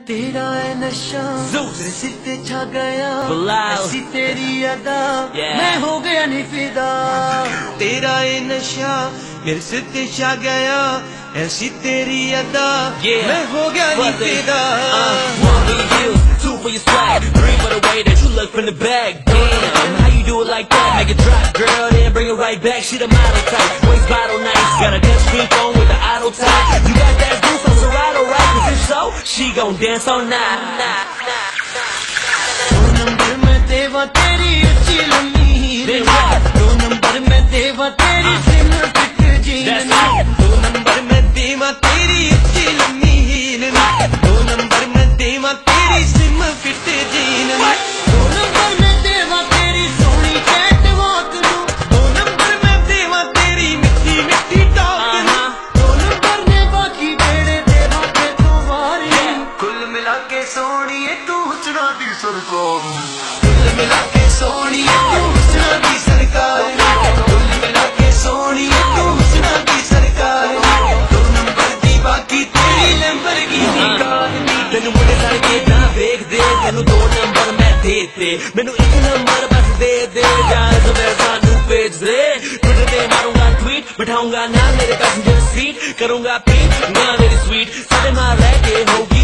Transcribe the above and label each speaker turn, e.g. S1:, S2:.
S1: तेरा है नशा मेरे सिर पे छा गया, ऐसी तेरी अदा मैं हो गया नहीं फिदा। तेरा है नशा मेरे सिर पे छा गया, ऐसी तेरी अदा मैं हो गया नहीं फिदा।
S2: One for your heels, two for your swag, three for the way that you look from the back. Damn, how you do it like that? Make it drop, girl, then bring it right back. She the model type, waist bottle nice, got a touch screen phone with the auto type. You got that goose on Serato, right? 'Cause if so, she gon' dance all night.
S1: दो number में देवा तेरी अच्छी लम्बी, दो number में देवा तेरी सिम फिट जीन, दो नंबर में देवा तेरी अच्छी लम्बी हील, दो नंबर में देवा तेरी सिम फिट जीन, दो नंबर में देवा तेरी सोनी कैट वॉक, दो नंबर में देवा तेरी मिट्टी मिट्टी टॉक, दो नंबर में बाकी बेड़े देवा के तू वारी। कुल मिला के सोनी तू हुस्ना दी सरकार, कुल मिला के सोनी तू हुस्ना दी सरकार, कुल मिला के सोनी तू हुस्ना दी सरकार, दो नंबर दी बाकी तेरी लैम्बोर्गिनी कार।
S2: ਤੈਨੂੰ ਮੁੰਡੇ ਲੜਕੇ ਨਾ ਵੇਖਦੇ, ਤੈਨੂੰ ਦੋ ਨੰਬਰ ਮੈਂ ਦੇਤੇ, ਮੈਨੂੰ ਇੱਕ ਨੰਬਰ ਬਸ ਦੇ ਦੇ, ਜਾਂ ਜ਼ਬਰ ਸਾਨੂੰ ਭੇਜ ਦੇ। ट्विटर ਤੇ ਮਾਰੂੰਗਾ ट्वीट, ਬਿਠਾਉਂਗਾ ਨਾ ਮੇਰੇ ਪੈਸੇਂਜਰ सीट, ਕਰੂੰਗਾ पीट ना मेरी स्वीट, ਸਾਡੇ ਨਾਲ ਰਹਿ ਕੇ ਹੋਗੀ